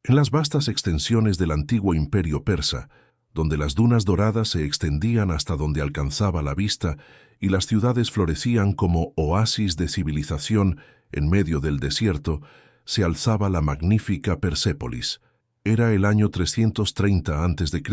En las vastas extensiones del antiguo imperio persa, donde las dunas doradas se extendían hasta donde alcanzaba la vista y las ciudades florecían como oasis de civilización en medio del desierto, se alzaba la magnífica Persépolis. Era el año 330 a.C.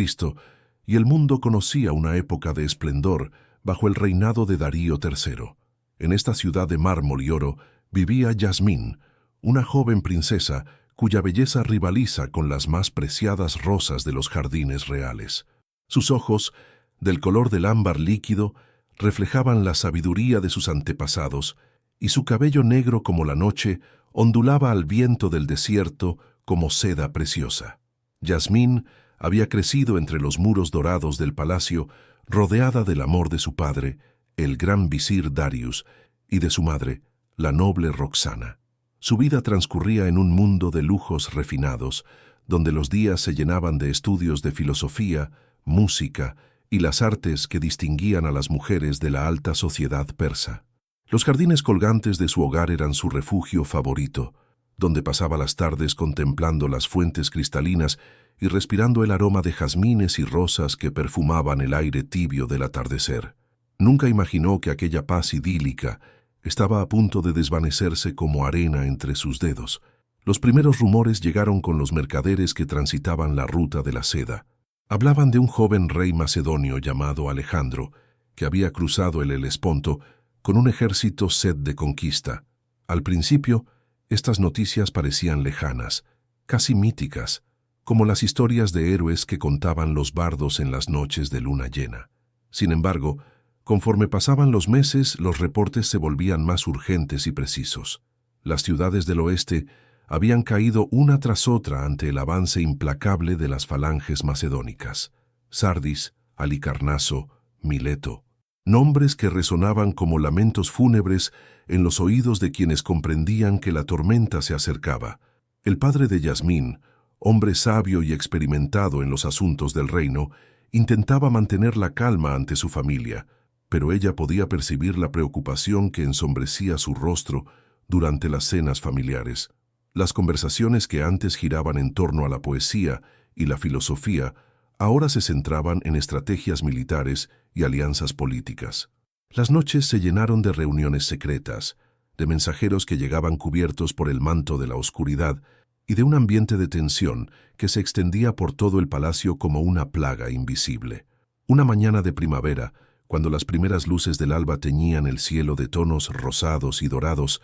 y el mundo conocía una época de esplendor bajo el reinado de Darío III. En esta ciudad de mármol y oro vivía Yasmín, una joven princesa cuya belleza rivaliza con las más preciadas rosas de los jardines reales. Sus ojos, del color del ámbar líquido, reflejaban la sabiduría de sus antepasados, y su cabello negro como la noche ondulaba al viento del desierto como seda preciosa. Yasmín había crecido entre los muros dorados del palacio, rodeada del amor de su padre, el gran visir Darius, y de su madre, la noble Roxana. Su vida transcurría en un mundo de lujos refinados, donde los días se llenaban de estudios de filosofía, música y las artes que distinguían a las mujeres de la alta sociedad persa. Los jardines colgantes de su hogar eran su refugio favorito, donde pasaba las tardes contemplando las fuentes cristalinas y respirando el aroma de jazmines y rosas que perfumaban el aire tibio del atardecer. Nunca imaginó que aquella paz idílica estaba a punto de desvanecerse como arena entre sus dedos. Los primeros rumores llegaron con los mercaderes que transitaban la ruta de la seda. Hablaban de un joven rey macedonio llamado Alejandro, que había cruzado el Helesponto con un ejército sed de conquista. Al principio, estas noticias parecían lejanas, casi míticas, como las historias de héroes que contaban los bardos en las noches de luna llena. Sin embargo, conforme pasaban los meses, los reportes se volvían más urgentes y precisos. Las ciudades del oeste habían caído una tras otra ante el avance implacable de las falanges macedónicas. Sardis, Halicarnaso, Mileto. Nombres que resonaban como lamentos fúnebres en los oídos de quienes comprendían que la tormenta se acercaba. El padre de Yasmín, hombre sabio y experimentado en los asuntos del reino, intentaba mantener la calma ante su familia, pero ella podía percibir la preocupación que ensombrecía su rostro durante las cenas familiares. Las conversaciones que antes giraban en torno a la poesía y la filosofía ahora se centraban en estrategias militares y alianzas políticas. Las noches se llenaron de reuniones secretas, de mensajeros que llegaban cubiertos por el manto de la oscuridad y de un ambiente de tensión que se extendía por todo el palacio como una plaga invisible. Una mañana de primavera, cuando las primeras luces del alba teñían el cielo de tonos rosados y dorados,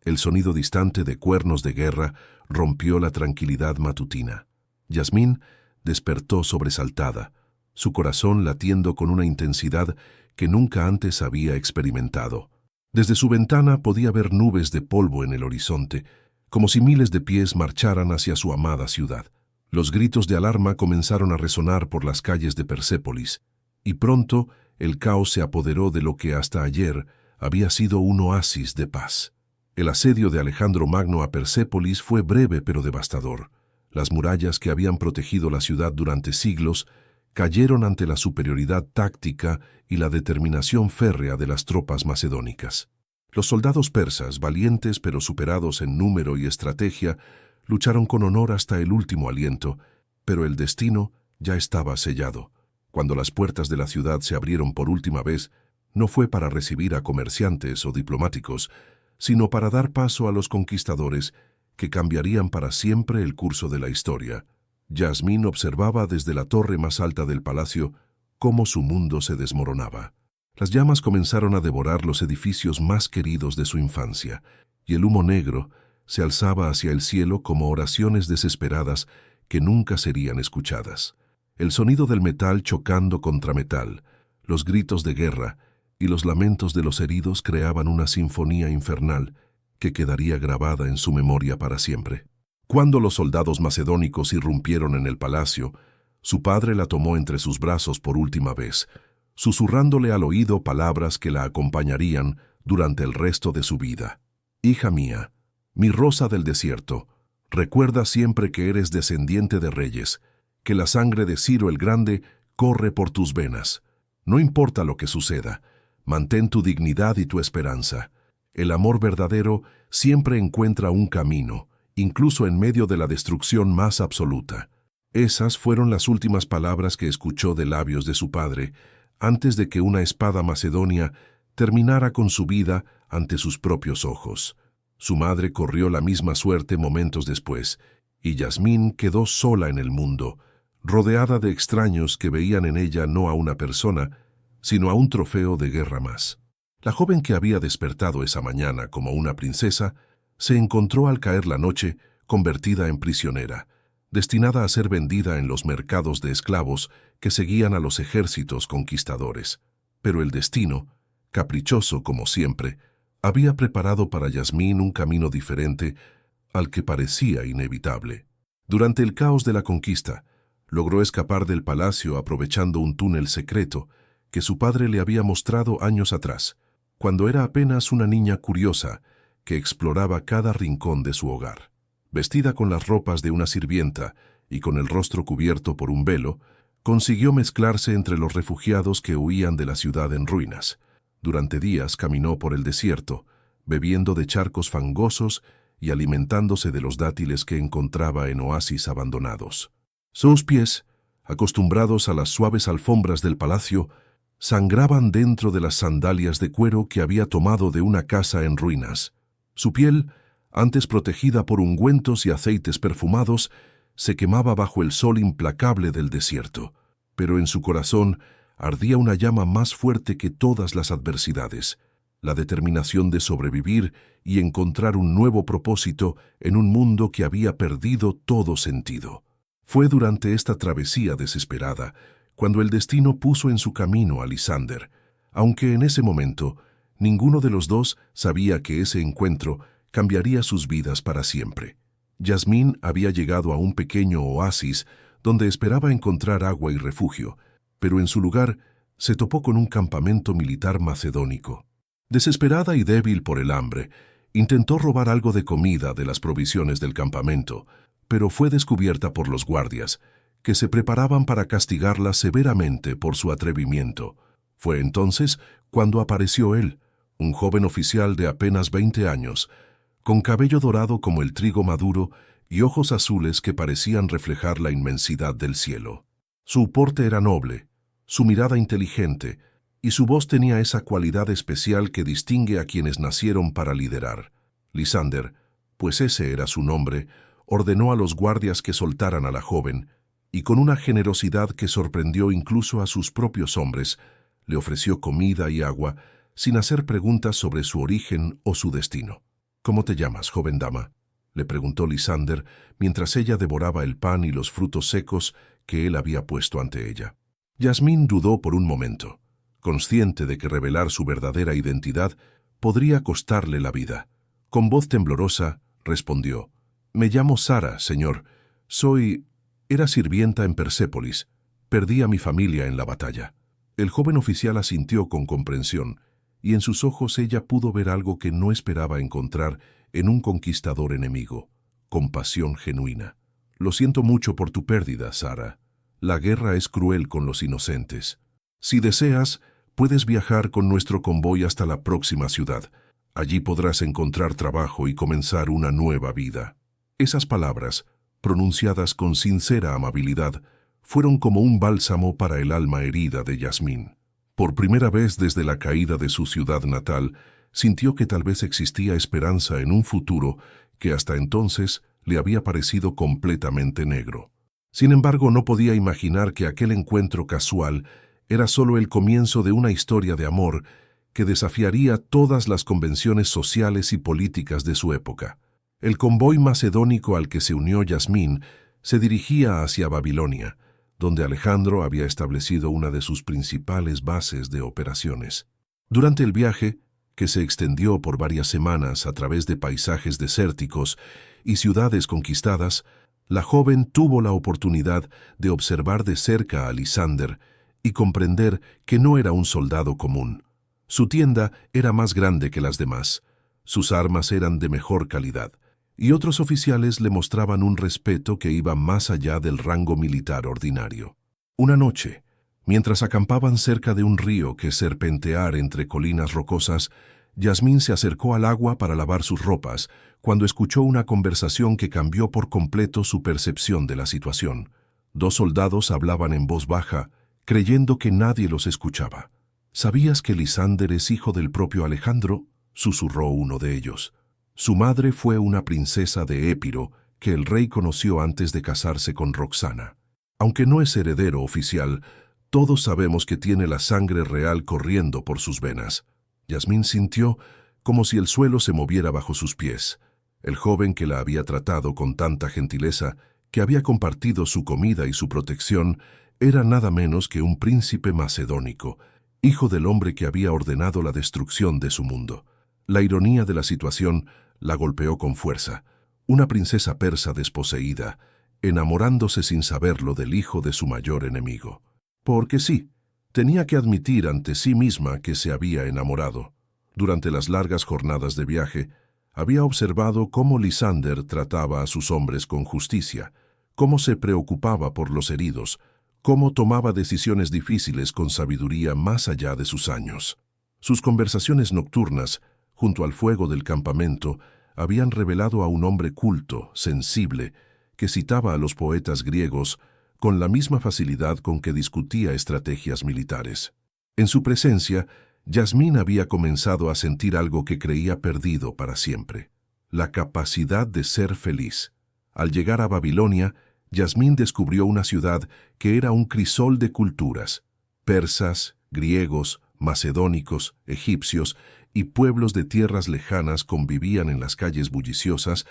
el sonido distante de cuernos de guerra rompió la tranquilidad matutina. Yasmín despertó sobresaltada, su corazón latiendo con una intensidad que nunca antes había experimentado. Desde su ventana podía ver nubes de polvo en el horizonte, como si miles de pies marcharan hacia su amada ciudad. Los gritos de alarma comenzaron a resonar por las calles de Persépolis, y pronto el caos se apoderó de lo que hasta ayer había sido un oasis de paz. El asedio de Alejandro Magno a Persépolis fue breve pero devastador. Las murallas que habían protegido la ciudad durante siglos cayeron ante la superioridad táctica y la determinación férrea de las tropas macedónicas. Los soldados persas, valientes pero superados en número y estrategia, lucharon con honor hasta el último aliento, pero el destino ya estaba sellado. Cuando las puertas de la ciudad se abrieron por última vez, no fue para recibir a comerciantes o diplomáticos, sino para dar paso a los conquistadores que cambiarían para siempre el curso de la historia. Yasmín observaba desde la torre más alta del palacio cómo su mundo se desmoronaba. Las llamas comenzaron a devorar los edificios más queridos de su infancia, y el humo negro se alzaba hacia el cielo como oraciones desesperadas que nunca serían escuchadas. El sonido del metal chocando contra metal, los gritos de guerra y los lamentos de los heridos creaban una sinfonía infernal que quedaría grabada en su memoria para siempre. Cuando los soldados macedónicos irrumpieron en el palacio, su padre la tomó entre sus brazos por última vez, susurrándole al oído palabras que la acompañarían durante el resto de su vida. «Hija mía, mi rosa del desierto, recuerda siempre que eres descendiente de reyes, que la sangre de Ciro el Grande corre por tus venas. No importa lo que suceda, mantén tu dignidad y tu esperanza. El amor verdadero siempre encuentra un camino, incluso en medio de la destrucción más absoluta. Esas fueron las últimas palabras que escuchó de labios de su padre, antes de que una espada macedonia terminara con su vida ante sus propios ojos. Su madre corrió la misma suerte momentos después, y Yasmín quedó sola en el mundo, rodeada de extraños que veían en ella no a una persona, sino a un trofeo de guerra más. La joven que había despertado esa mañana como una princesa, se encontró al caer la noche convertida en prisionera, destinada a ser vendida en los mercados de esclavos que seguían a los ejércitos conquistadores. Pero el destino, caprichoso como siempre, había preparado para Yasmín un camino diferente al que parecía inevitable. Durante el caos de la conquista, logró escapar del palacio aprovechando un túnel secreto que su padre le había mostrado años atrás, cuando era apenas una niña curiosa que exploraba cada rincón de su hogar. Vestida con las ropas de una sirvienta y con el rostro cubierto por un velo, consiguió mezclarse entre los refugiados que huían de la ciudad en ruinas. Durante días caminó por el desierto, bebiendo de charcos fangosos y alimentándose de los dátiles que encontraba en oasis abandonados. Sus pies, acostumbrados a las suaves alfombras del palacio, sangraban dentro de las sandalias de cuero que había tomado de una casa en ruinas. Su piel, antes protegida por ungüentos y aceites perfumados, se quemaba bajo el sol implacable del desierto, pero en su corazón ardía una llama más fuerte que todas las adversidades, la determinación de sobrevivir y encontrar un nuevo propósito en un mundo que había perdido todo sentido. Fue durante esta travesía desesperada cuando el destino puso en su camino a Lysander, aunque en ese momento ninguno de los dos sabía que ese encuentro cambiaría sus vidas para siempre. Yasmín había llegado a un pequeño oasis donde esperaba encontrar agua y refugio, pero en su lugar se topó con un campamento militar macedónico. Desesperada y débil por el hambre, intentó robar algo de comida de las provisiones del campamento, pero fue descubierta por los guardias, que se preparaban para castigarla severamente por su atrevimiento. Fue entonces cuando apareció él, un joven oficial de apenas 20 años, con cabello dorado como el trigo maduro y ojos azules que parecían reflejar la inmensidad del cielo. Su porte era noble, su mirada inteligente, y su voz tenía esa cualidad especial que distingue a quienes nacieron para liderar. Lysander, pues ese era su nombre, ordenó a los guardias que soltaran a la joven, y con una generosidad que sorprendió incluso a sus propios hombres, le ofreció comida y agua sin hacer preguntas sobre su origen o su destino. «¿Cómo te llamas, joven dama?», le preguntó Lysander mientras ella devoraba el pan y los frutos secos que él había puesto ante ella. Yasmín dudó por un momento, consciente de que revelar su verdadera identidad podría costarle la vida. Con voz temblorosa, respondió: «Me llamo Sara, señor. Era sirvienta en Persépolis. Perdí a mi familia en la batalla». El joven oficial asintió con comprensión, y en sus ojos ella pudo ver algo que no esperaba encontrar en un conquistador enemigo: compasión genuina. «Lo siento mucho por tu pérdida, Sara. La guerra es cruel con los inocentes. Si deseas, puedes viajar con nuestro convoy hasta la próxima ciudad. Allí podrás encontrar trabajo y comenzar una nueva vida». Esas palabras, pronunciadas con sincera amabilidad, fueron como un bálsamo para el alma herida de Yasmín. Por primera vez desde la caída de su ciudad natal, sintió que tal vez existía esperanza en un futuro que hasta entonces le había parecido completamente negro. Sin embargo, no podía imaginar que aquel encuentro casual era solo el comienzo de una historia de amor que desafiaría todas las convenciones sociales y políticas de su época. El convoy macedónico al que se unió Yasmín se dirigía hacia Babilonia, donde Alejandro había establecido una de sus principales bases de operaciones. Durante el viaje, que se extendió por varias semanas a través de paisajes desérticos y ciudades conquistadas, la joven tuvo la oportunidad de observar de cerca a Lysander y comprender que no era un soldado común. Su tienda era más grande que las demás, sus armas eran de mejor calidad, y otros oficiales le mostraban un respeto que iba más allá del rango militar ordinario. Una noche, mientras acampaban cerca de un río que serpentear entre colinas rocosas, Yasmín se acercó al agua para lavar sus ropas cuando escuchó una conversación que cambió por completo su percepción de la situación. Dos soldados hablaban en voz baja, creyendo que nadie los escuchaba. ¿Sabías que Lysander es hijo del propio Alejandro?, susurró uno de ellos. Su madre fue una princesa de Épiro que el rey conoció antes de casarse con Roxana. Aunque no es heredero oficial, todos sabemos que tiene la sangre real corriendo por sus venas. Yasmín sintió como si el suelo se moviera bajo sus pies. El joven que la había tratado con tanta gentileza, que había compartido su comida y su protección, era nada menos que un príncipe macedónico, hijo del hombre que había ordenado la destrucción de su mundo. La ironía de la situación la golpeó con fuerza. Una princesa persa desposeída, enamorándose sin saberlo del hijo de su mayor enemigo. Porque sí, tenía que admitir ante sí misma que se había enamorado. Durante las largas jornadas de viaje, había observado cómo Lysander trataba a sus hombres con justicia, cómo se preocupaba por los heridos, cómo tomaba decisiones difíciles con sabiduría más allá de sus años. Sus conversaciones nocturnas, junto al fuego del campamento, habían revelado a un hombre culto, sensible, que citaba a los poetas griegos con la misma facilidad con que discutía estrategias militares. En su presencia, Yasmín había comenzado a sentir algo que creía perdido para siempre: la capacidad de ser feliz. Al llegar a Babilonia, Yasmín descubrió una ciudad que era un crisol de culturas: persas, griegos, macedónicos, egipcios y pueblos de tierras lejanas convivían en las calles bulliciosas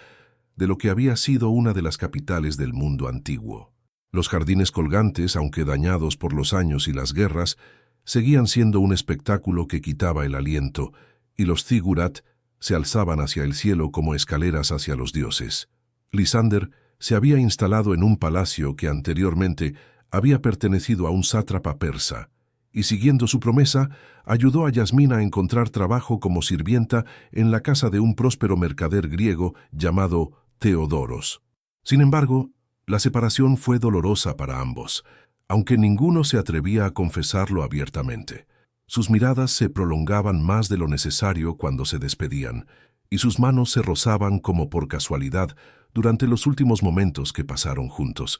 de lo que había sido una de las capitales del mundo antiguo. Los jardines colgantes, aunque dañados por los años y las guerras, seguían siendo un espectáculo que quitaba el aliento, y los zigurat se alzaban hacia el cielo como escaleras hacia los dioses. Lysander se había instalado en un palacio que anteriormente había pertenecido a un sátrapa persa, y siguiendo su promesa, ayudó a Yasmín a encontrar trabajo como sirvienta en la casa de un próspero mercader griego llamado Teodoros. Sin embargo, la separación fue dolorosa para ambos, aunque ninguno se atrevía a confesarlo abiertamente. Sus miradas se prolongaban más de lo necesario cuando se despedían, y sus manos se rozaban como por casualidad durante los últimos momentos que pasaron juntos.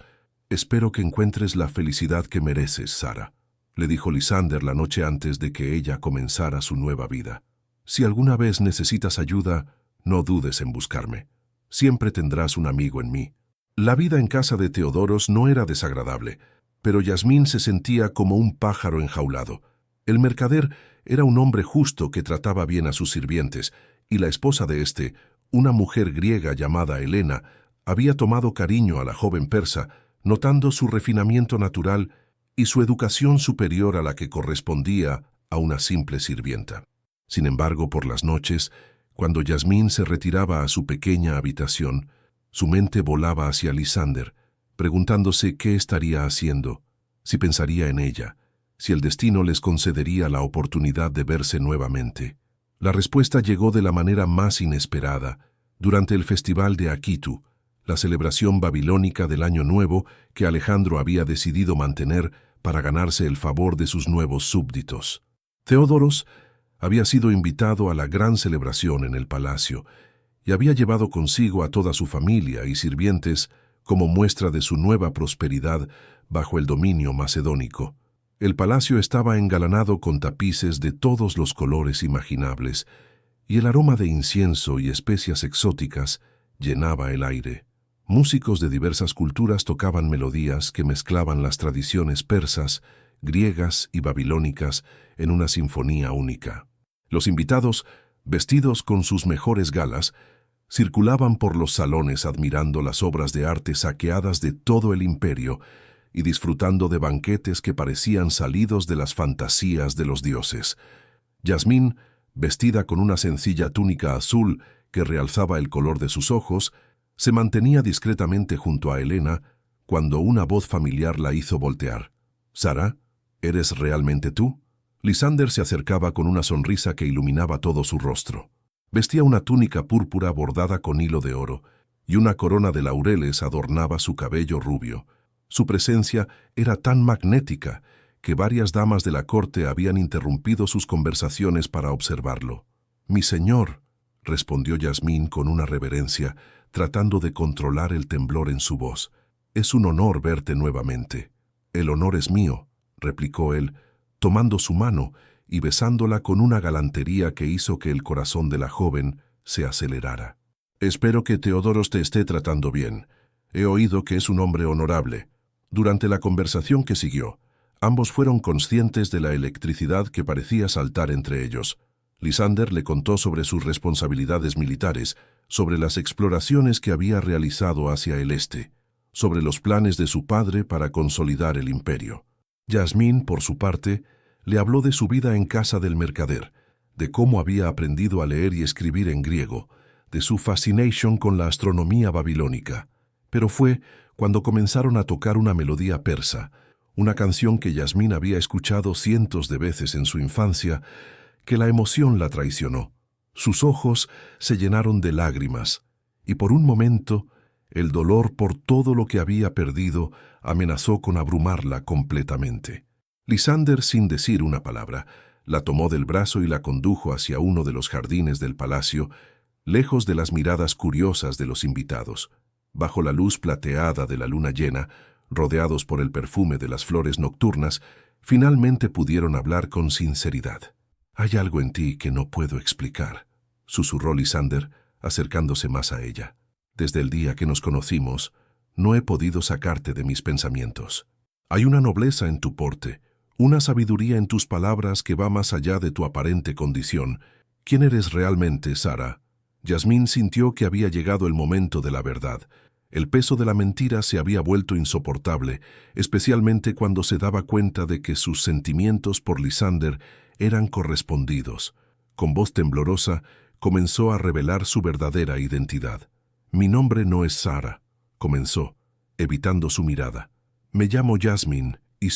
«Espero que encuentres la felicidad que mereces, Sara», le dijo Lysander la noche antes de que ella comenzara su nueva vida. «Si alguna vez necesitas ayuda, no dudes en buscarme. Siempre tendrás un amigo en mí». La vida en casa de Teodoros no era desagradable, pero Yasmín se sentía como un pájaro enjaulado. El mercader era un hombre justo que trataba bien a sus sirvientes, y la esposa de éste, una mujer griega llamada Helena, había tomado cariño a la joven persa, notando su refinamiento natural y su educación superior a la que correspondía a una simple sirvienta. Sin embargo, por las noches, cuando Yasmín se retiraba a su pequeña habitación, su mente volaba hacia Lysander, preguntándose qué estaría haciendo, si pensaría en ella, si el destino les concedería la oportunidad de verse nuevamente. La respuesta llegó de la manera más inesperada, durante el festival de Akitu, la celebración babilónica del Año Nuevo que Alejandro había decidido mantener para ganarse el favor de sus nuevos súbditos. Teodoros había sido invitado a la gran celebración en el palacio y había llevado consigo a toda su familia y sirvientes como muestra de su nueva prosperidad bajo el dominio macedónico. El palacio estaba engalanado con tapices de todos los colores imaginables, y el aroma de incienso y especias exóticas llenaba el aire. Músicos de diversas culturas tocaban melodías que mezclaban las tradiciones persas, griegas y babilónicas en una sinfonía única. Los invitados, vestidos con sus mejores galas, circulaban por los salones admirando las obras de arte saqueadas de todo el imperio y disfrutando de banquetes que parecían salidos de las fantasías de los dioses. Yasmín, vestida con una sencilla túnica azul que realzaba el color de sus ojos, se mantenía discretamente junto a Helena cuando una voz familiar la hizo voltear. «Sara, ¿eres realmente tú?». Lysander se acercaba con una sonrisa que iluminaba todo su rostro. Vestía una túnica púrpura bordada con hilo de oro, y una corona de laureles adornaba su cabello rubio. Su presencia era tan magnética que varias damas de la corte habían interrumpido sus conversaciones para observarlo. Mi señor, respondió Yasmín con una reverencia, tratando de controlar el temblor en su voz. Es un honor verte nuevamente. El honor es mío, replicó él, tomando su mano y besándola con una galantería que hizo que el corazón de la joven se acelerara. Espero que Teodoros te esté tratando bien. He oído que es un hombre honorable. Durante la conversación que siguió, ambos fueron conscientes de la electricidad que parecía saltar entre ellos. Lysander le contó sobre sus responsabilidades militares, sobre las exploraciones que había realizado hacia el este, sobre los planes de su padre para consolidar el imperio. Yasmín, por su parte, le habló de su vida en casa del mercader, de cómo había aprendido a leer y escribir en griego, de su fascinación con la astronomía babilónica. Pero fue cuando comenzaron a tocar una melodía persa, una canción que Yasmín había escuchado cientos de veces en su infancia, que la emoción la traicionó. Sus ojos se llenaron de lágrimas, y por un momento el dolor por todo lo que había perdido amenazó con abrumarla completamente. Lysander, sin decir una palabra, la tomó del brazo y la condujo hacia uno de los jardines del palacio, lejos de las miradas curiosas de los invitados. Bajo la luz plateada de la luna llena, rodeados por el perfume de las flores nocturnas, finalmente pudieron hablar con sinceridad. «Hay algo en ti que no puedo explicar», susurró Lysander, acercándose más a ella. «Desde el día que nos conocimos, no he podido sacarte de mis pensamientos. Hay una nobleza en tu porte, una sabiduría en tus palabras que va más allá de tu aparente condición. ¿Quién eres realmente, Sara?» Yasmín sintió que había llegado el momento de la verdad. El peso de la mentira se había vuelto insoportable, especialmente cuando se daba cuenta de que sus sentimientos por Lysander eran correspondidos. Con voz temblorosa, comenzó a revelar su verdadera identidad. «Mi nombre no es Sara», comenzó, evitando su mirada. «Me llamo Yasmín y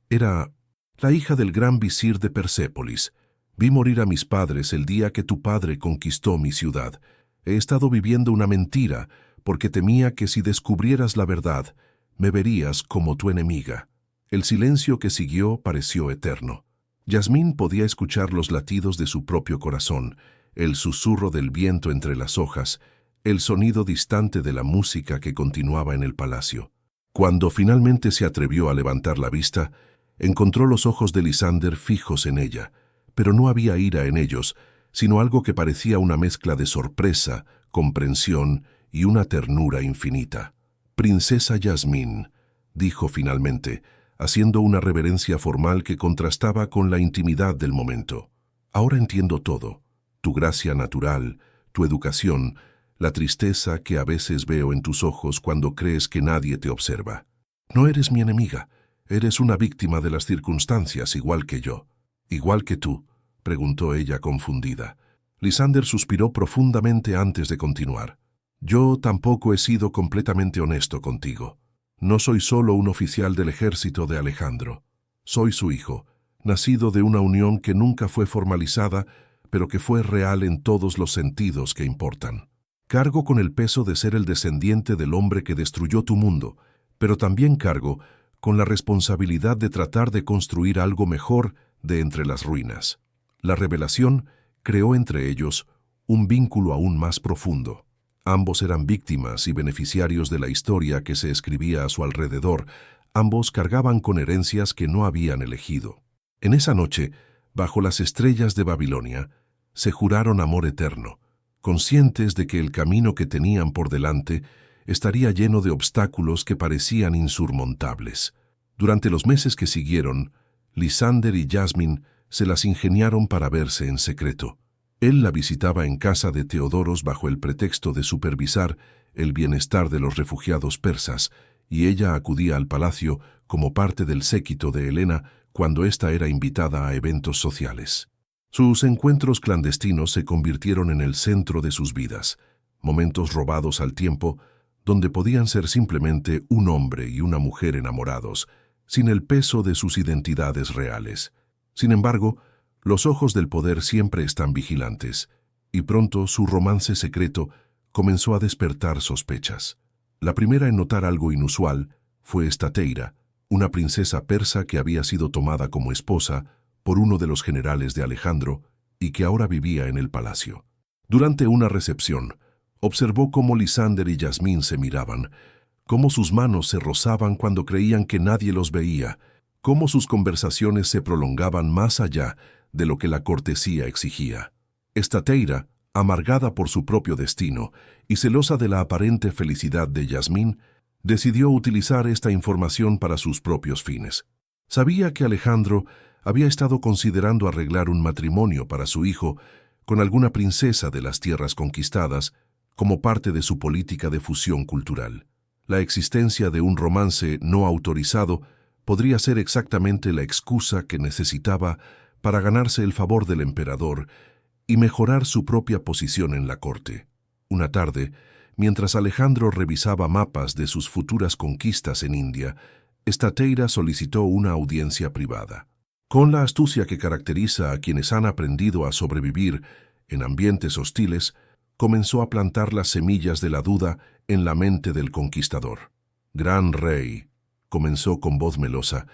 era la hija del gran visir de Persépolis. Vi morir a mis padres el día que tu padre conquistó mi ciudad. He estado viviendo una mentira porque temía que si descubrieras la verdad, me verías como tu enemiga». El silencio que siguió pareció eterno. Yasmín podía escuchar los latidos de su propio corazón, el susurro del viento entre las hojas, el sonido distante de la música que continuaba en el palacio. Cuando finalmente se atrevió a levantar la vista, encontró los ojos de Lysander fijos en ella, pero no había ira en ellos, sino algo que parecía una mezcla de sorpresa, comprensión y una ternura infinita. «Princesa Yasmín», dijo finalmente, haciendo una reverencia formal que contrastaba con la intimidad del momento. «Ahora entiendo todo, tu gracia natural, tu educación, la tristeza que a veces veo en tus ojos cuando crees que nadie te observa. No eres mi enemiga, eres una víctima de las circunstancias igual que yo». «¿Igual que tú?», preguntó ella confundida. Lysander suspiró profundamente antes de continuar. «Yo tampoco he sido completamente honesto contigo. No soy solo un oficial del ejército de Alejandro. Soy su hijo, nacido de una unión que nunca fue formalizada, pero que fue real en todos los sentidos que importan. Cargo con el peso de ser el descendiente del hombre que destruyó tu mundo, pero también cargo con la responsabilidad de tratar de construir algo mejor de entre las ruinas». La revelación creó entre ellos un vínculo aún más profundo. Ambos eran víctimas y beneficiarios de la historia que se escribía a su alrededor. Ambos cargaban con herencias que no habían elegido. En esa noche, bajo las estrellas de Babilonia, se juraron amor eterno, conscientes de que el camino que tenían por delante estaría lleno de obstáculos que parecían insurmontables. Durante los meses que siguieron, Lysander y Yasmín se las ingeniaron para verse en secreto. Él la visitaba en casa de Teodoros bajo el pretexto de supervisar el bienestar de los refugiados persas, y ella acudía al palacio como parte del séquito de Helena cuando ésta era invitada a eventos sociales. Sus encuentros clandestinos se convirtieron en el centro de sus vidas, momentos robados al tiempo, donde podían ser simplemente un hombre y una mujer enamorados, sin el peso de sus identidades reales. Sin embargo, los ojos del poder siempre están vigilantes, y pronto su romance secreto comenzó a despertar sospechas. La primera en notar algo inusual fue Estateira, una princesa persa que había sido tomada como esposa por uno de los generales de Alejandro y que ahora vivía en el palacio. Durante una recepción, observó cómo Lysander y Yasmín se miraban, cómo sus manos se rozaban cuando creían que nadie los veía, cómo sus conversaciones se prolongaban más allá de lo que la cortesía exigía. Estateira, amargada por su propio destino y celosa de la aparente felicidad de Yasmín, decidió utilizar esta información para sus propios fines. Sabía que Alejandro había estado considerando arreglar un matrimonio para su hijo con alguna princesa de las tierras conquistadas como parte de su política de fusión cultural. La existencia de un romance no autorizado podría ser exactamente la excusa que necesitaba para ganarse el favor del emperador y mejorar su propia posición en la corte. Una tarde, mientras Alejandro revisaba mapas de sus futuras conquistas en India, Estateira solicitó una audiencia privada. Con la astucia que caracteriza a quienes han aprendido a sobrevivir en ambientes hostiles, comenzó a plantar las semillas de la duda en la mente del conquistador. «Gran rey», comenzó con voz melosa,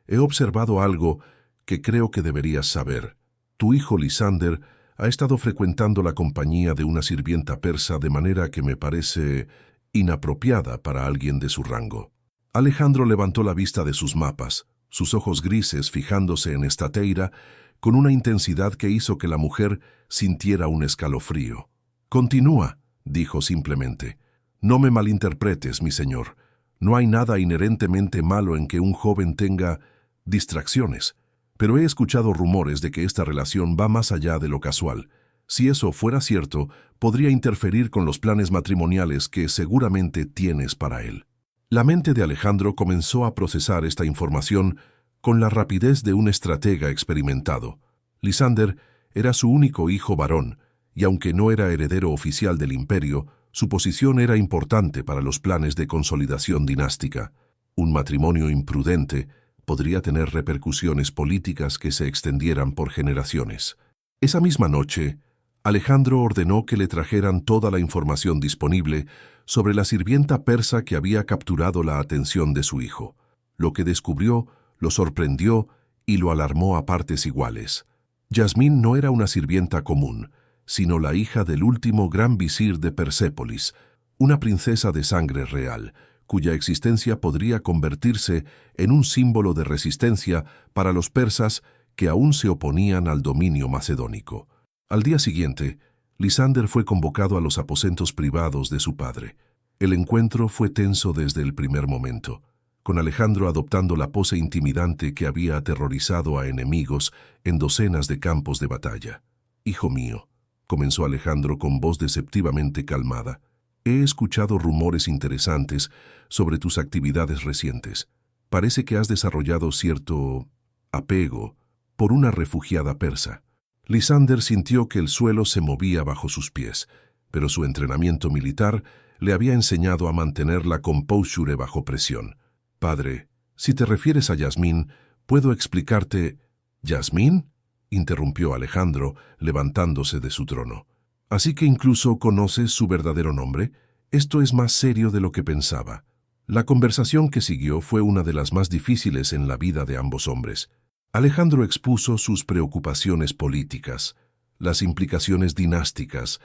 «he observado algo que creo que deberías saber. Tu hijo Lysander ha estado frecuentando la compañía de una sirvienta persa de manera que me parece inapropiada para alguien de su rango». Alejandro levantó la vista de sus mapas, sus ojos grises fijándose en Estateira con una intensidad que hizo que la mujer sintiera un escalofrío. «Continúa», dijo simplemente. «No me malinterpretes, mi señor. No hay nada inherentemente malo en que un joven tenga distracciones, pero he escuchado rumores de que esta relación va más allá de lo casual. Si eso fuera cierto, podría interferir con los planes matrimoniales que seguramente tienes para él». La mente de Alejandro comenzó a procesar esta información con la rapidez de un estratega experimentado. Lysander era su único hijo varón, y aunque no era heredero oficial del imperio, su posición era importante para los planes de consolidación dinástica. Un matrimonio imprudente podría tener repercusiones políticas que se extendieran por generaciones. Esa misma noche, Alejandro ordenó que le trajeran toda la información disponible sobre la sirvienta persa que había capturado la atención de su hijo. Lo que descubrió lo sorprendió y lo alarmó a partes iguales. Yasmín no era una sirvienta común, sino la hija del último gran visir de Persépolis, una princesa de sangre real, cuya existencia podría convertirse en un símbolo de resistencia para los persas que aún se oponían al dominio macedónico. Al día siguiente, Lysander fue convocado a los aposentos privados de su padre. El encuentro fue tenso desde el primer momento, con Alejandro adoptando la pose intimidante que había aterrorizado a enemigos en docenas de campos de batalla. «Hijo mío», comenzó Alejandro con voz deceptivamente calmada, «he escuchado rumores interesantes sobre tus actividades recientes. Parece que has desarrollado cierto apego por una refugiada persa». Lysander sintió que el suelo se movía bajo sus pies, pero su entrenamiento militar le había enseñado a mantener la composure bajo presión. «Padre, si te refieres a Yasmín, puedo explicarte». «¿Yasmín?», interrumpió Alejandro, levantándose de su trono. «¿Así que incluso conoces su verdadero nombre? Esto es más serio de lo que pensaba». La conversación que siguió fue una de las más difíciles en la vida de ambos hombres. Alejandro expuso sus preocupaciones políticas, las implicaciones dinásticas,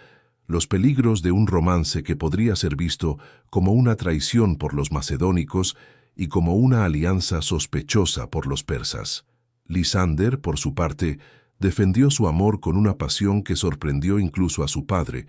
los peligros de un romance que podría ser visto como una traición por los macedónicos y como una alianza sospechosa por los persas. Lysander, por su parte, defendió su amor con una pasión que sorprendió incluso a su padre,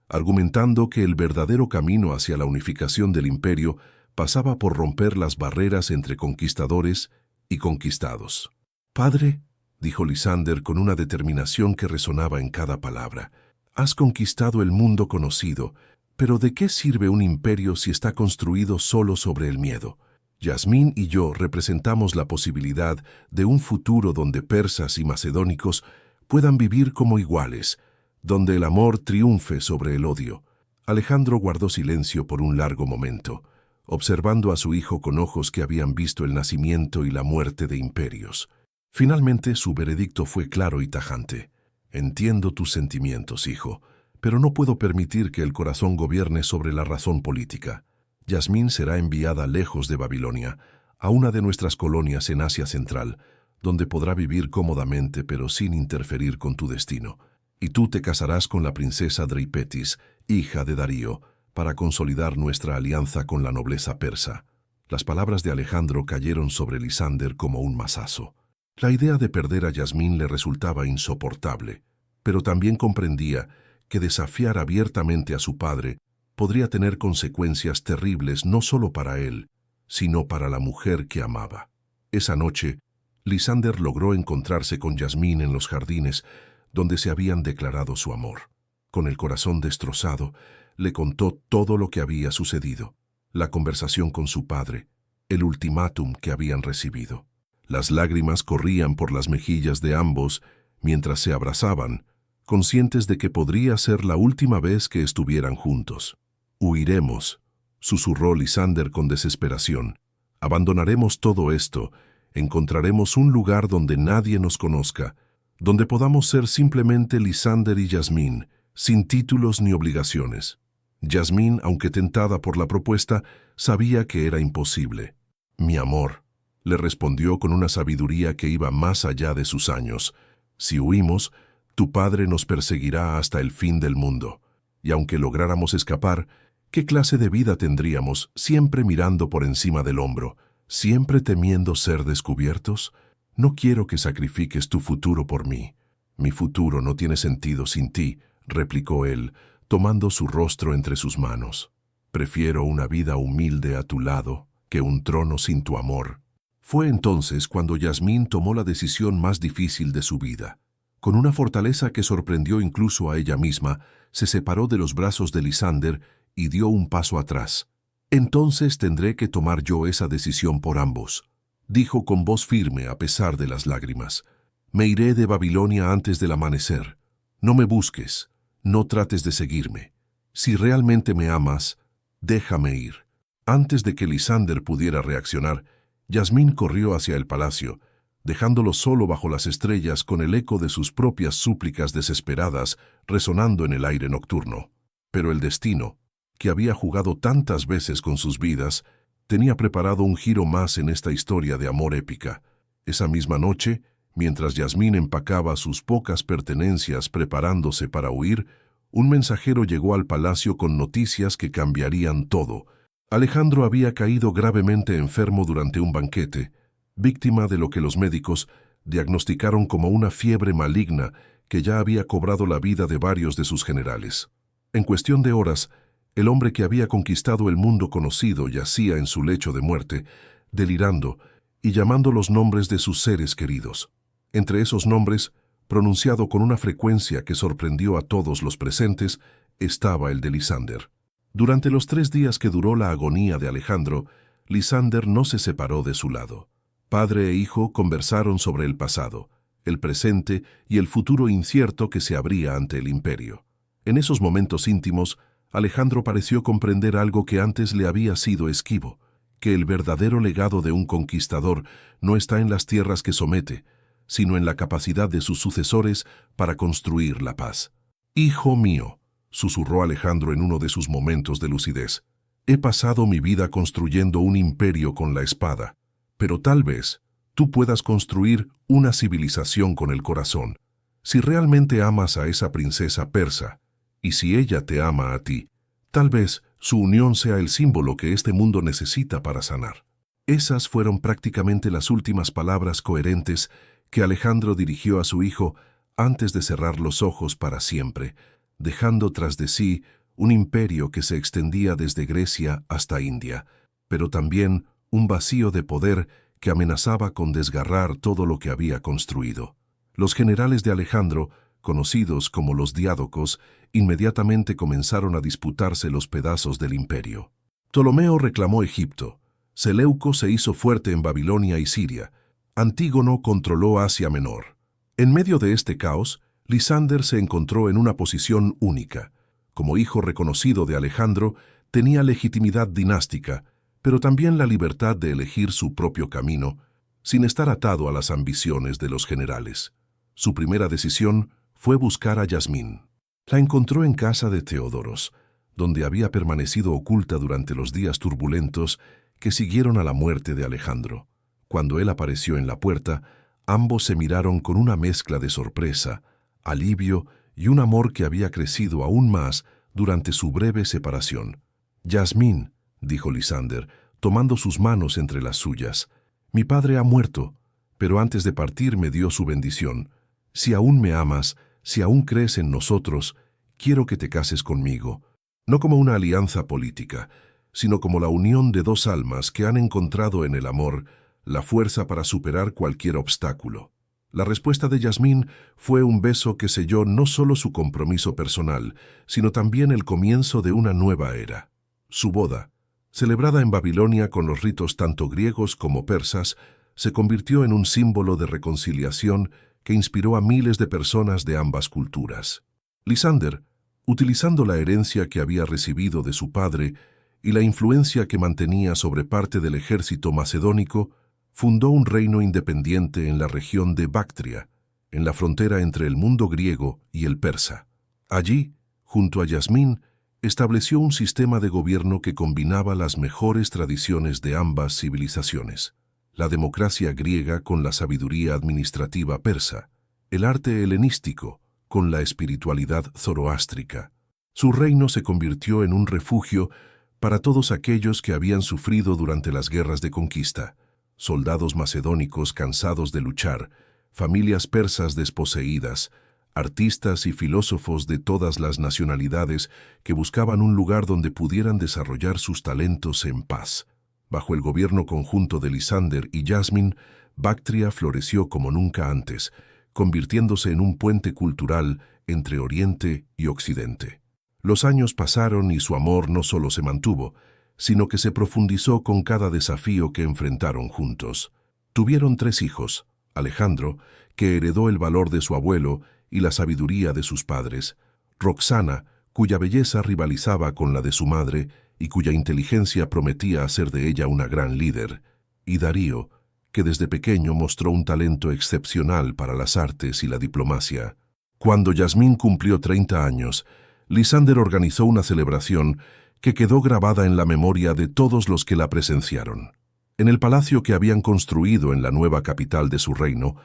argumentando que el verdadero camino hacia la unificación del imperio pasaba por romper las barreras entre conquistadores y conquistados. «Padre», dijo Lysander con una determinación que resonaba en cada palabra, «has conquistado el mundo conocido, pero ¿de qué sirve un imperio si está construido solo sobre el miedo? Yasmín y yo representamos la posibilidad de un futuro donde persas y macedónicos puedan vivir como iguales, donde el amor triunfe sobre el odio». Alejandro guardó silencio por un largo momento, observando a su hijo con ojos que habían visto el nacimiento y la muerte de imperios. Finalmente su veredicto fue claro y tajante. «Entiendo tus sentimientos, hijo, pero no puedo permitir que el corazón gobierne sobre la razón política. Yasmín será enviada lejos de Babilonia, a una de nuestras colonias en Asia Central, donde podrá vivir cómodamente pero sin interferir con tu destino. Y tú te casarás con la princesa Dreipetis, hija de Darío, para consolidar nuestra alianza con la nobleza persa. Las palabras de Alejandro cayeron sobre Lisander como un mazazo. La idea de perder a Yasmín le resultaba insoportable, pero también comprendía que desafiar abiertamente a su padre podría tener consecuencias terribles no solo para él, sino para la mujer que amaba. Esa noche, Lisander logró encontrarse con Yasmín en los jardines, donde se habían declarado su amor. Con el corazón destrozado, le contó todo lo que había sucedido, la conversación con su padre, el ultimátum que habían recibido. Las lágrimas corrían por las mejillas de ambos mientras se abrazaban, conscientes de que podría ser la última vez que estuvieran juntos. «Huiremos», susurró Lisander con desesperación. «Abandonaremos todo esto, encontraremos un lugar donde nadie nos conozca, donde podamos ser simplemente Lisander y Yasmín, sin títulos ni obligaciones». Yasmín, aunque tentada por la propuesta, sabía que era imposible. «Mi amor», le respondió con una sabiduría que iba más allá de sus años. «Si huimos, tu padre nos perseguirá hasta el fin del mundo. Y aunque lográramos escapar, ¿qué clase de vida tendríamos siempre mirando por encima del hombro, siempre temiendo ser descubiertos? No quiero que sacrifiques tu futuro por mí». «Mi futuro no tiene sentido sin ti», replicó él, tomando su rostro entre sus manos. «Prefiero una vida humilde a tu lado que un trono sin tu amor». Fue entonces cuando Yasmín tomó la decisión más difícil de su vida. Con una fortaleza que sorprendió incluso a ella misma, se separó de los brazos de Lisander y dio un paso atrás. «Entonces tendré que tomar yo esa decisión por ambos», dijo con voz firme a pesar de las lágrimas. «Me iré de Babilonia antes del amanecer. No me busques, no trates de seguirme. Si realmente me amas, déjame ir». Antes de que Lisander pudiera reaccionar, Yasmín corrió hacia el palacio, dejándolo solo bajo las estrellas con el eco de sus propias súplicas desesperadas resonando en el aire nocturno. Pero el destino, que había jugado tantas veces con sus vidas, tenía preparado un giro más en esta historia de amor épica. Esa misma noche, mientras Yasmín empacaba sus pocas pertenencias preparándose para huir, un mensajero llegó al palacio con noticias que cambiarían todo. Alejandro había caído gravemente enfermo durante un banquete, víctima de lo que los médicos diagnosticaron como una fiebre maligna que ya había cobrado la vida de varios de sus generales. En cuestión de horas, el hombre que había conquistado el mundo conocido yacía en su lecho de muerte, delirando y llamando los nombres de sus seres queridos. Entre esos nombres, pronunciado con una frecuencia que sorprendió a todos los presentes, estaba el de Lisander. Durante los 3 días que duró la agonía de Alejandro, Lisander no se separó de su lado. Padre e hijo conversaron sobre el pasado, el presente y el futuro incierto que se abría ante el imperio. En esos momentos íntimos, Alejandro pareció comprender algo que antes le había sido esquivo, que el verdadero legado de un conquistador no está en las tierras que somete, sino en la capacidad de sus sucesores para construir la paz. «Hijo mío», susurró Alejandro en uno de sus momentos de lucidez, «he pasado mi vida construyendo un imperio con la espada, pero tal vez tú puedas construir una civilización con el corazón. Si realmente amas a esa princesa persa, y si ella te ama a ti, tal vez su unión sea el símbolo que este mundo necesita para sanar». Esas fueron prácticamente las últimas palabras coherentes que Alejandro dirigió a su hijo antes de cerrar los ojos para siempre, dejando tras de sí un imperio que se extendía desde Grecia hasta India, pero también un vacío de poder que amenazaba con desgarrar todo lo que había construido. Los generales de Alejandro, conocidos como los diádocos, inmediatamente comenzaron a disputarse los pedazos del imperio. Ptolomeo reclamó Egipto, Seleuco se hizo fuerte en Babilonia y Siria, Antígono controló Asia Menor. En medio de este caos, Lisander se encontró en una posición única. Como hijo reconocido de Alejandro, tenía legitimidad dinástica, pero también la libertad de elegir su propio camino, sin estar atado a las ambiciones de los generales. Su primera decisión fue buscar a Yasmín. La encontró en casa de Teodoros, donde había permanecido oculta durante los días turbulentos que siguieron a la muerte de Alejandro. Cuando él apareció en la puerta, Ambos se miraron con una mezcla de sorpresa, alivio y un amor que había crecido aún más durante su breve separación. «Yasmín», dijo Lysander, tomando sus manos entre las suyas, «mi padre ha muerto, pero antes de partir me dio su bendición. Si aún me amas, si aún crees en nosotros, quiero que te cases conmigo, no como una alianza política, sino como la unión de dos almas que han encontrado en el amor la fuerza para superar cualquier obstáculo». La respuesta de Yasmín fue un beso que selló no solo su compromiso personal, sino también el comienzo de una nueva era. Su boda, celebrada en Babilonia con los ritos tanto griegos como persas, se convirtió en un símbolo de reconciliación que inspiró a miles de personas de ambas culturas. Lysander, utilizando la herencia que había recibido de su padre y la influencia que mantenía sobre parte del ejército macedónico, fundó un reino independiente en la región de Bactria, en la frontera entre el mundo griego y el persa. Allí, junto a Yasmín, estableció un sistema de gobierno que combinaba las mejores tradiciones de ambas civilizaciones: la democracia griega con la sabiduría administrativa persa, el arte helenístico con la espiritualidad zoroástrica. Su reino se convirtió en un refugio para todos aquellos que habían sufrido durante las guerras de conquista: soldados macedónicos cansados de luchar, familias persas desposeídas, artistas y filósofos de todas las nacionalidades que buscaban un lugar donde pudieran desarrollar sus talentos en paz. Bajo el gobierno conjunto de Lysander y Yasmín, Bactria floreció como nunca antes, convirtiéndose en un puente cultural entre Oriente y Occidente. Los años pasaron y su amor no solo se mantuvo, sino que se profundizó con cada desafío que enfrentaron juntos. Tuvieron 3 hijos: Alejandro, que heredó el valor de su abuelo y la sabiduría de sus padres; Roxana, cuya belleza rivalizaba con la de su madre y cuya inteligencia prometía hacer de ella una gran líder; y Darío, que desde pequeño mostró un talento excepcional para las artes y la diplomacia. Cuando Yasmín cumplió 30 años, Lysander organizó una celebración que quedó grabada en la memoria de todos los que la presenciaron. En el palacio que habían construido en la nueva capital de su reino,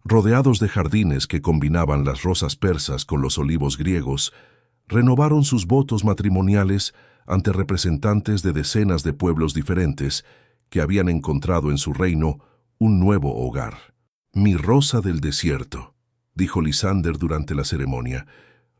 rodeados de jardines que combinaban las rosas persas con los olivos griegos, renovaron sus votos matrimoniales ante representantes de decenas de pueblos diferentes que habían encontrado en su reino un nuevo hogar. «Mi rosa del desierto», dijo Lysander durante la ceremonia,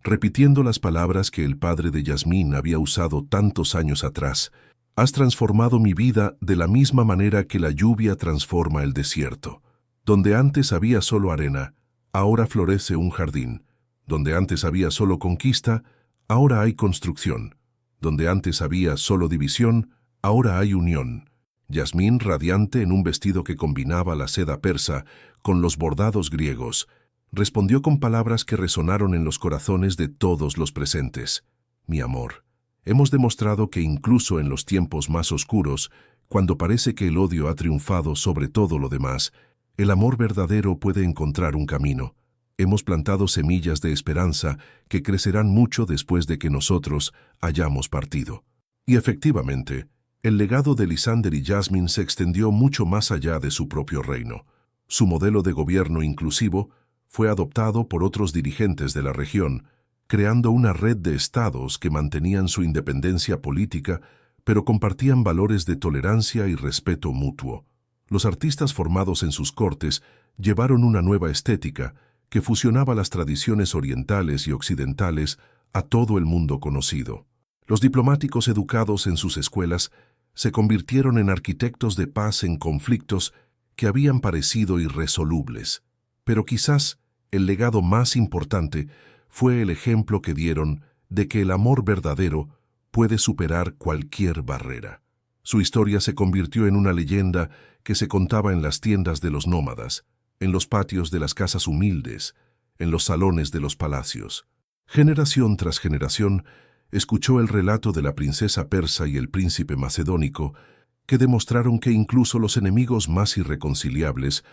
repitiendo las palabras que el padre de Yasmín había usado tantos años atrás. «Has transformado mi vida de la misma manera que la lluvia transforma el desierto. Donde antes había solo arena, ahora florece un jardín. Donde antes había solo conquista, ahora hay construcción. Donde antes había solo división, ahora hay unión». Yasmín, radiante en un vestido que combinaba la seda persa con los bordados griegos, respondió con palabras que resonaron en los corazones de todos los presentes. «Mi amor, hemos demostrado que incluso en los tiempos más oscuros, cuando parece que el odio ha triunfado sobre todo lo demás, el amor verdadero puede encontrar un camino. Hemos plantado semillas de esperanza que crecerán mucho después de que nosotros hayamos partido». Y efectivamente, el legado de Lysander y Yasmín se extendió mucho más allá de su propio reino. Su modelo de gobierno inclusivo fue adoptado por otros dirigentes de la región, creando una red de estados que mantenían su independencia política, pero compartían valores de tolerancia y respeto mutuo. Los artistas formados en sus cortes llevaron una nueva estética que fusionaba las tradiciones orientales y occidentales a todo el mundo conocido. Los diplomáticos educados en sus escuelas se convirtieron en arquitectos de paz en conflictos que habían parecido irresolubles. Pero quizás el legado más importante fue el ejemplo que dieron de que el amor verdadero puede superar cualquier barrera. Su historia se convirtió en una leyenda que se contaba en las tiendas de los nómadas, en los patios de las casas humildes, en los salones de los palacios. Generación tras generación escuchó el relato de la princesa persa y el príncipe macedónico, que demostraron que incluso los enemigos más irreconciliables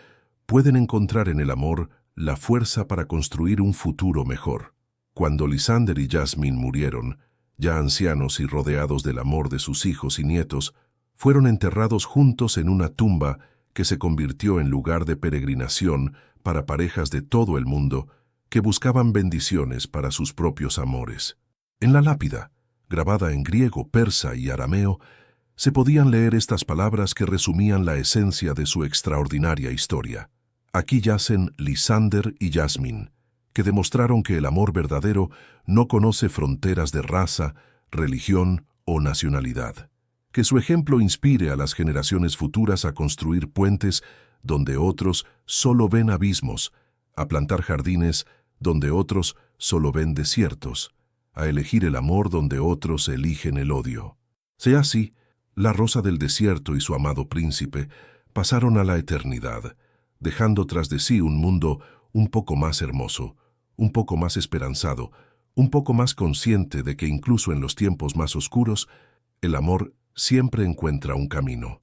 pueden encontrar en el amor la fuerza para construir un futuro mejor. Cuando Lysander y Yasmín murieron, ya ancianos y rodeados del amor de sus hijos y nietos, fueron enterrados juntos en una tumba que se convirtió en lugar de peregrinación para parejas de todo el mundo que buscaban bendiciones para sus propios amores. En la lápida, grabada en griego, persa y arameo, se podían leer estas palabras que resumían la esencia de su extraordinaria historia. Aquí yacen Lysander y Jasmine, que demostraron que el amor verdadero no conoce fronteras de raza, religión o nacionalidad. Que su ejemplo inspire a las generaciones futuras a construir puentes donde otros solo ven abismos, a plantar jardines donde otros solo ven desiertos, a elegir el amor donde otros eligen el odio. Sea así, la rosa del desierto y su amado príncipe pasaron a la eternidad, dejando tras de sí un mundo un poco más hermoso, un poco más esperanzado, un poco más consciente de que incluso en los tiempos más oscuros, el amor siempre encuentra un camino.